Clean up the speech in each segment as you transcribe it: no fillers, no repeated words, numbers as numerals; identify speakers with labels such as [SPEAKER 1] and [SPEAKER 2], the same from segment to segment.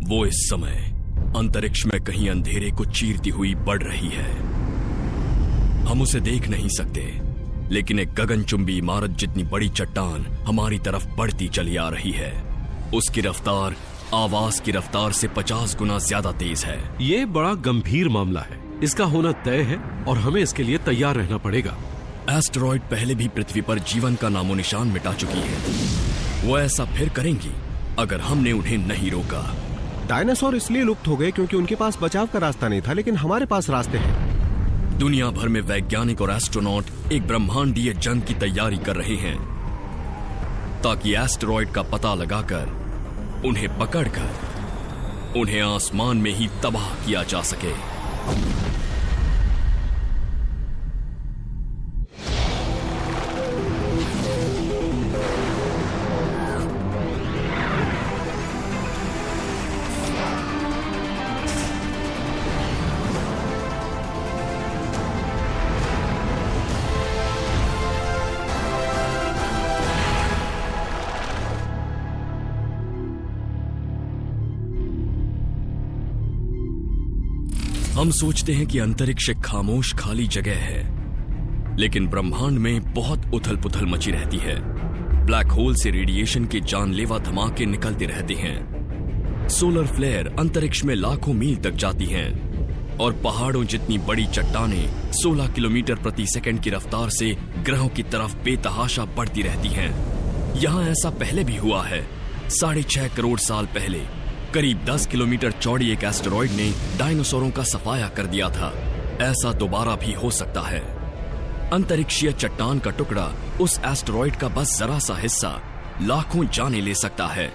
[SPEAKER 1] वो इस समय अंतरिक्ष में कहीं अंधेरे को चीरती हुई बढ़ रही है। हम उसे देख नहीं सकते, लेकिन एक गगनचुंबी इमारत जितनी बड़ी चट्टान हमारी तरफ बढ़ती चली आ रही है। उसकी रफ्तार आवाज की रफ्तार से 50 गुना ज्यादा तेज है।
[SPEAKER 2] ये बड़ा गंभीर मामला है, इसका होना तय है और हमें इसके लिए तैयार रहना पड़ेगा।
[SPEAKER 1] एस्टेरॉयड पहले भी पृथ्वी पर जीवन का नामो निशान मिटा चुकी है। वो ऐसा फिर करेंगी अगर हमने उन्हें नहीं रोका।
[SPEAKER 3] डायनासोर इसलिए लुप्त हो गए क्योंकि उनके पास बचाव का रास्ता नहीं था, लेकिन हमारे पास रास्ते हैं।
[SPEAKER 1] दुनिया भर में वैज्ञानिक और एस्ट्रोनॉट एक ब्रह्मांडीय जंग की तैयारी कर रहे हैं ताकि एस्टेरॉयड का पता लगाकर उन्हें पकड़कर उन्हें आसमान में ही तबाह किया जा सके। हम सोचते हैं कि अंतरिक्ष एक खामोश खाली जगह है, लेकिन ब्रह्मांड में बहुत उथल पुथल मची रहती है। ब्लैक होल से रेडिएशन के जानलेवा धमाके निकलते रहते हैं। सोलर फ्लेयर अंतरिक्ष में लाखों मील तक जाती हैं और पहाड़ों जितनी बड़ी चट्टानें 16 किलोमीटर प्रति सेकंड की रफ्तार से ग्रहों की तरफ बेतहाशा बढ़ती रहती हैं। यहाँ ऐसा पहले भी हुआ है। 6.5 करोड़ साल पहले करीब 10 किलोमीटर चौड़ी एक एस्टेरॉयड ने डायनासोरों का सफाया कर दिया था। ऐसा दोबारा भी हो सकता है। अंतरिक्षीय चट्टान का टुकड़ा उस एस्टेरॉयड का बस जरा सा हिस्सा लाखों जाने ले सकता है।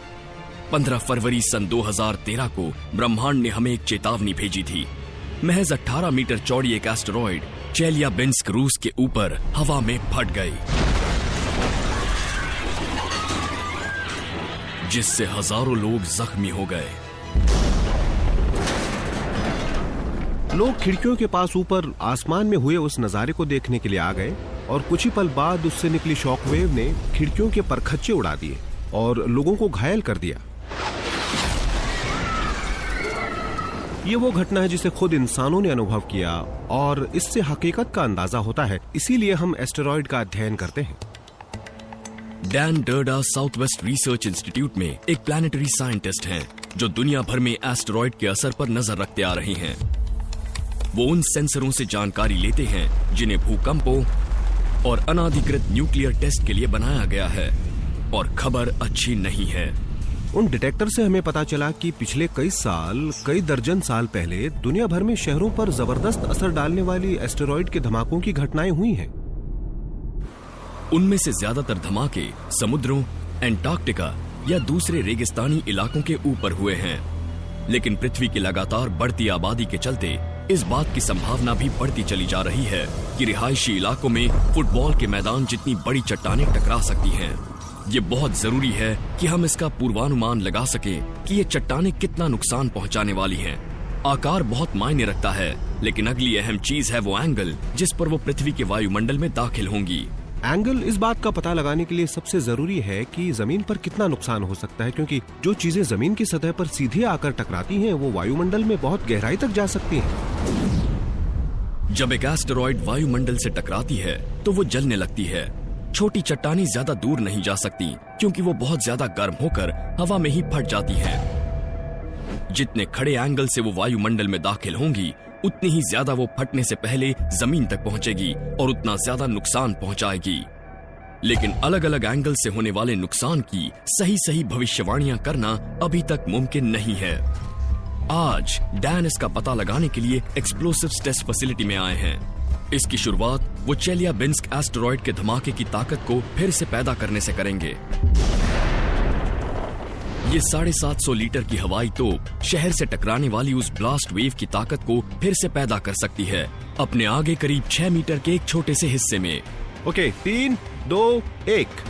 [SPEAKER 1] 15 फरवरी सन 2013 को ब्रह्मांड ने हमें एक चेतावनी भेजी थी। महज 18 मीटर चौड़ी एक एस्टेरॉयड चेलियाबिंस्क रूस के ऊपर हवा में फट गई, जिससे हजारों लोग जख्मी हो गए।
[SPEAKER 3] लोग खिड़कियों के पास ऊपर आसमान में हुए उस नजारे को देखने के लिए आ गए और कुछ ही पल बाद उससे निकली शॉकवेव ने खिड़कियों के परखच्चे उड़ा दिए और लोगों को घायल कर दिया। ये वो घटना है जिसे खुद इंसानों ने अनुभव किया और इससे हकीकत का अंदाजा होता है। इसीलिए हम एस्टेरॉयड का अध्ययन करते हैं।
[SPEAKER 1] Dan Durda Southwest Research Institute में एक प्लानिटरी साइंटिस्ट हैं जो दुनिया भर में एस्टेरॉयड के असर पर नजर रखते आ रहे हैं। वो उन सेंसरों से जानकारी लेते हैं जिन्हें भूकंपों और अनाधिकृत न्यूक्लियर टेस्ट के लिए बनाया गया है, और खबर अच्छी नहीं है।
[SPEAKER 3] उन डिटेक्टर से हमें पता चला कि पिछले कई दर्जन साल पहले दुनिया भर में शहरों पर जबरदस्त असर डालने वाली एस्टेरॉयड के धमाकों की घटनाएं हुई हैं।
[SPEAKER 1] उनमें से ज्यादातर धमाके समुद्रों, एंटार्क्टिका या दूसरे रेगिस्तानी इलाकों के ऊपर हुए हैं, लेकिन पृथ्वी की लगातार बढ़ती आबादी के चलते इस बात की संभावना भी बढ़ती चली जा रही है कि रिहायशी इलाकों में फुटबॉल के मैदान जितनी बड़ी चट्टानें टकरा सकती हैं। ये बहुत जरूरी है कि हम इसका पूर्वानुमान लगा सकें कि ये चट्टानें कितना नुकसान पहुंचाने वाली हैं। आकार बहुत मायने रखता है, लेकिन अगली अहम चीज है वो एंगल जिस पर वो पृथ्वी के वायुमंडल में दाखिल होंगी।
[SPEAKER 3] एंगल इस बात का पता लगाने के लिए सबसे जरूरी है कि जमीन पर कितना नुकसान हो सकता है, क्योंकि जो चीजें जमीन की सतह पर सीधे आकर टकराती हैं वो वायुमंडल में बहुत गहराई तक जा सकती हैं।
[SPEAKER 1] जब एक एस्टेरॉयड वायुमंडल से टकराती है तो वो जलने लगती है। छोटी चट्टानें ज्यादा दूर नहीं जा सकती क्योंकि वो बहुत ज्यादा गर्म होकर हवा में ही फट जाती हैं। जितने खड़े एंगल से वो वायुमंडल में दाखिल होंगी, उतनी ही ज्यादा वो फटने से पहले जमीन तक पहुंचेगी और उतना ज्यादा नुकसान पहुंचाएगी। लेकिन अलग अलग एंगल से होने वाले नुकसान की सही भविष्यवाणियां करना अभी तक मुमकिन नहीं है। आज डैन इसका पता लगाने के लिए एक्सप्लोसिव्स टेस्ट फैसिलिटी में आए हैं। इसकी शुरुआत वो चेलियाबिंस्क एस्टेरॉयड के धमाके की ताकत को फिर से पैदा करने से करेंगे। ये 750 लीटर की हवाई तोप शहर से टकराने वाली उस ब्लास्ट वेव की ताकत को फिर से पैदा कर सकती है अपने आगे करीब 6 मीटर के एक छोटे से हिस्से में।
[SPEAKER 3] ओके, 3, 2, 1।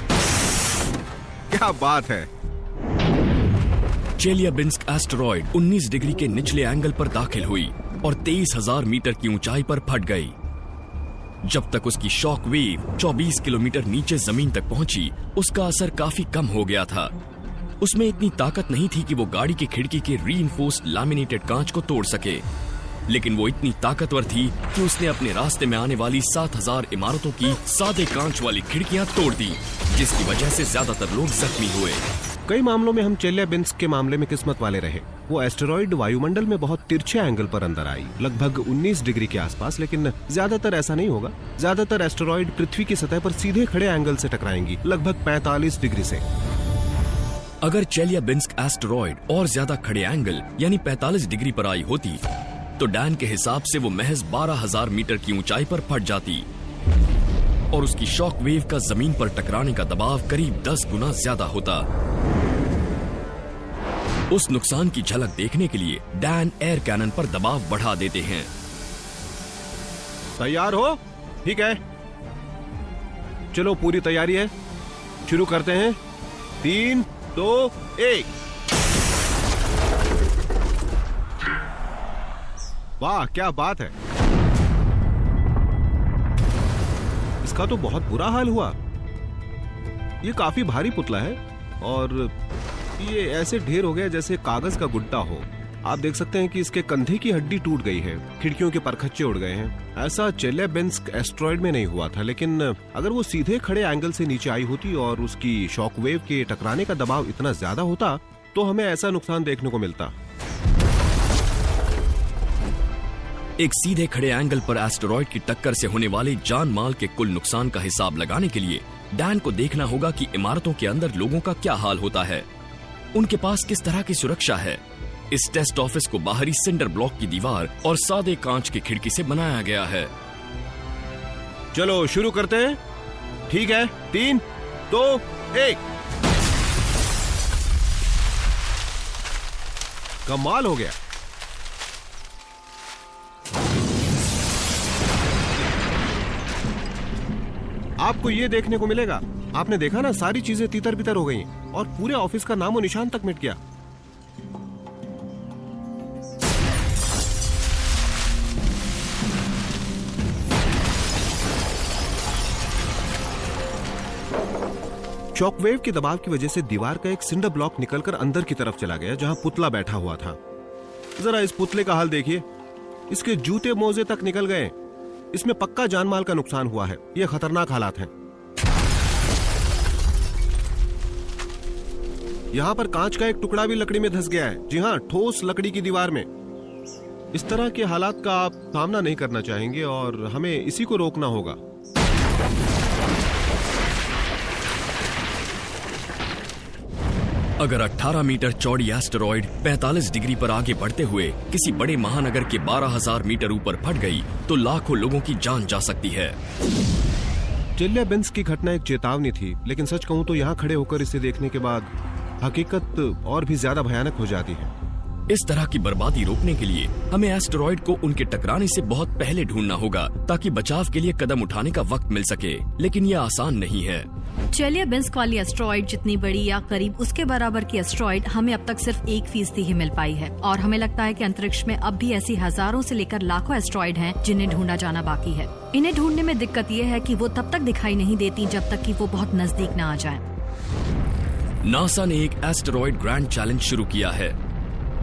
[SPEAKER 3] क्या बात है।
[SPEAKER 1] चेलियाबिंस्क एस्टेरॉयड 19 डिग्री के निचले एंगल पर दाखिल हुई और 23,000 मीटर की ऊंचाई पर फट गई। जब तक उसकी शॉक वेव 24 किलोमीटर नीचे जमीन तक पहुंची, उसका असर काफी कम हो गया था। उसमें इतनी ताकत नहीं थी कि वो गाड़ी की खिड़की के रीइंफोर्स्ड लैमिनेटेड कांच को तोड़ सके, लेकिन वो इतनी ताकतवर थी कि उसने अपने रास्ते में आने वाली 7000 इमारतों की सादे कांच वाली खिड़कियां तोड़ दी, जिसकी वजह से ज्यादातर लोग जख्मी हुए।
[SPEAKER 3] कई मामलों में हम चेल्याबिंस्क के मामले में किस्मत वाले रहे। वो एस्टेरॉइड वायुमंडल में बहुत तिरछे एंगल पर अंदर आई, लगभग 19 डिग्री के आसपास, लेकिन ज्यादातर ऐसा नहीं होगा। ज्यादातर एस्टेरॉइड पृथ्वी की सतह पर सीधे खड़े एंगल से टकराएंगी, लगभग 45 डिग्री से।
[SPEAKER 1] अगर चेल्याबिंस्क एस्टेरॉइड और ज्यादा खड़े एंगल यानी 45 डिग्री पर आई होती तो डैन के हिसाब से वो महज 12,000 मीटर की ऊंचाई पर फट जाती और उसकी शॉक वेव का जमीन पर टकराने का दबाव करीब 10 गुना ज्यादा होता। उस नुकसान की झलक देखने के लिए डैन एयर कैनन पर दबाव बढ़ा देते हैं।
[SPEAKER 3] तैयार हो? ठीक है, चलो पूरी तैयारी है, शुरू करते हैं। 3, 2, 1। वाह, क्या बात है! इसका तो बहुत बुरा हाल हुआ। ये काफी भारी पुतला है और ये ऐसे ढेर हो गया जैसे कागज का गुड्डा हो। आप देख सकते हैं कि इसके कंधे की हड्डी टूट गई है, खिड़कियों के परखच्चे उड़ गए हैं। ऐसा चेल्याबिंस्क एस्टेरॉइड में नहीं हुआ था, लेकिन अगर वो सीधे खड़े एंगल से नीचे आई होती और उसकी शॉकवेव के टकराने का दबाव इतना ज्यादा होता तो हमें ऐसा नुकसान देखने को मिलता।
[SPEAKER 1] एक सीधे खड़े एंगल पर एस्टेरॉइड की टक्कर से होने वाले जान माल के कुल नुकसान का हिसाब लगाने के लिए डैन को देखना होगा कि इमारतों के अंदर लोगों का क्या हाल होता है, उनके पास किस तरह की सुरक्षा है। इस टेस्ट ऑफिस को बाहरी सिंडर ब्लॉक की दीवार और सादे कांच की खिड़की से बनाया गया है।
[SPEAKER 3] चलो शुरू करते हैं। ठीक है, 3, 2, 1। कमाल हो गया। आपको ये देखने को मिलेगा, आपने देखा ना, सारी चीजें तितर बितर हो गई और पूरे ऑफिस का नामो निशान तक मिट गया। शॉकवेव के दबाव की वजह से दीवार का एक सिंडर ब्लॉक निकलकर अंदर की तरफ चला गया जहां पुतला बैठा हुआ था। जरा इस पुतले का हाल देखिए, इसके जूते मोजे तक निकल गए। इसमें पक्का जानमाल का नुकसान हुआ है। ये खतरनाक हालात हैं। यहाँ पर कांच का एक टुकड़ा भी लकड़ी में धंस गया है। जी हाँ, ठोस लकड़ी की दीवार में। इस तरह के हालात का आप सामना नहीं करना चाहेंगे और हमें इसी को रोकना होगा।
[SPEAKER 1] अगर 18 मीटर चौड़ी एस्टेरॉइड 45 डिग्री पर आगे बढ़ते हुए किसी बड़े महानगर के 12,000 मीटर ऊपर फट गई तो लाखों लोगों की जान जा सकती है।
[SPEAKER 3] चेल्याबिंस्क की घटना एक चेतावनी थी, लेकिन सच कहूं तो यहाँ खड़े होकर इसे देखने के बाद हकीकत और भी ज्यादा भयानक हो जाती है।
[SPEAKER 1] इस तरह की बर्बादी रोकने के लिए हमें एस्टेरॉइड को उनके टकराने से बहुत पहले ढूंढना होगा ताकि बचाव के लिए कदम उठाने का वक्त मिल सके, लेकिन यह आसान नहीं है।
[SPEAKER 4] चेल्याबिंस्क वाली एस्टेरॉइड जितनी बड़ी या करीब उसके बराबर की एस्टेरॉइड हमें अब तक सिर्फ 1% ही मिल पाई है और हमें लगता है कि अंतरिक्ष में अब भी ऐसी हजारों से लेकर लाखों एस्टेरॉइड हैं जिन्हें ढूंढा जाना बाकी है। इन्हें ढूंढने में दिक्कत ये है कि वो तब तक दिखाई नहीं देती जब तक कि वो बहुत नजदीक न आ जाए।
[SPEAKER 1] नासा ने एक एस्टेरॉइड ग्रैंड चैलेंज शुरू किया है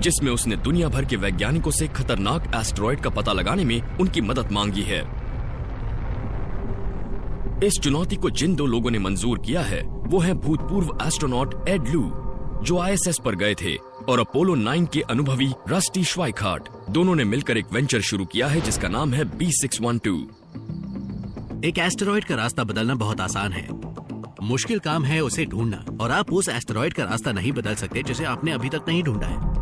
[SPEAKER 1] जिसमें उसने दुनिया भर के वैज्ञानिकों से खतरनाक एस्टेरॉइड का पता लगाने में उनकी मदद मांगी है। इस चुनौती को जिन 2 लोगों ने मंजूर किया है वो है भूतपूर्व एस्ट्रोनॉट एड लू जो ISS पर गए थे और अपोलो 9 के अनुभवी रस्टी श्वाइखार्ट। दोनों ने मिलकर एक वेंचर शुरू किया है जिसका नाम है B612।
[SPEAKER 5] एक एस्टेरॉइड का रास्ता बदलना बहुत आसान है, मुश्किल काम है उसे ढूंढना, और आप उस एस्टेरॉइड का रास्ता नहीं बदल सकते जिसे आपने अभी तक नहीं ढूंढा है।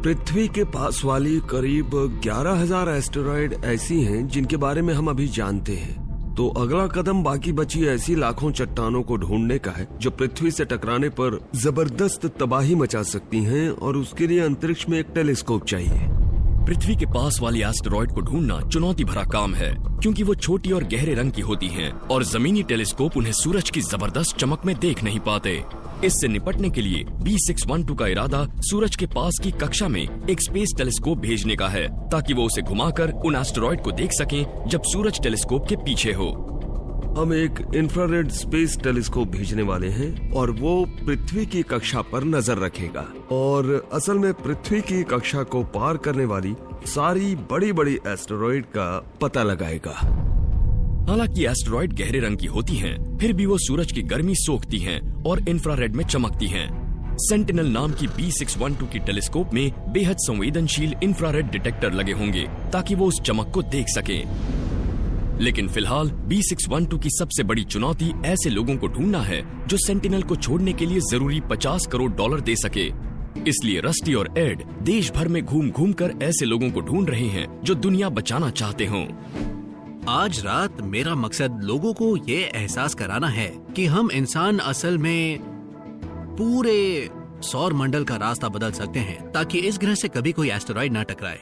[SPEAKER 6] पृथ्वी के पास वाली करीब 11,000 एस्टेरॉइड ऐसी हैं जिनके बारे में हम अभी जानते हैं। तो अगला कदम बाकी बची ऐसी लाखों चट्टानों को ढूंढने का है जो पृथ्वी से टकराने पर जबरदस्त तबाही मचा सकती हैं, और उसके लिए अंतरिक्ष में एक टेलीस्कोप चाहिए।
[SPEAKER 1] पृथ्वी के पास वाली एस्टेरॉइड को ढूंढना चुनौती भरा काम है क्योंकि वो छोटी और गहरे रंग की होती हैं और जमीनी टेलीस्कोप उन्हें सूरज की जबरदस्त चमक में देख नहीं पाते। इससे निपटने के लिए B612 का इरादा सूरज के पास की कक्षा में एक स्पेस टेलीस्कोप भेजने का है ताकि वो उसे घुमाकर उन एस्टेरॉइड को देख सकें जब सूरज टेलीस्कोप के पीछे हो।
[SPEAKER 6] हम एक इंफ्रारेड स्पेस टेलीस्कोप भेजने वाले हैं और वो पृथ्वी की कक्षा पर नजर रखेगा और असल में पृथ्वी की कक्षा को पार करने वाली सारी बड़ी बड़ी एस्टेरॉइड का पता लगाएगा।
[SPEAKER 1] हालांकि एस्टेरॉइड गहरे रंग की होती हैं, फिर भी वो सूरज की गर्मी सोखती हैं और इंफ्रारेड में चमकती हैं। सेंटिनल नाम की B612 की टेलीस्कोप में बेहद संवेदनशील इंफ्रारेड डिटेक्टर लगे होंगे ताकि वो उस चमक को देख सकें। लेकिन फिलहाल B612 की सबसे बड़ी चुनौती ऐसे लोगों को ढूंढना है जो सेंटिनल को छोड़ने के लिए जरूरी $50 करोड़ दे सके। इसलिए रस्टी और एड देश भर में घूम घूम कर ऐसे लोगों को ढूंढ रहे हैं जो दुनिया बचाना चाहते हों।
[SPEAKER 5] आज रात मेरा मकसद लोगों को ये एहसास कराना है कि हम इंसान असल में पूरे सौर मंडल का रास्ता बदल सकते हैं ताकि इस ग्रह से कभी कोई एस्टेरॉइड ना टकराए।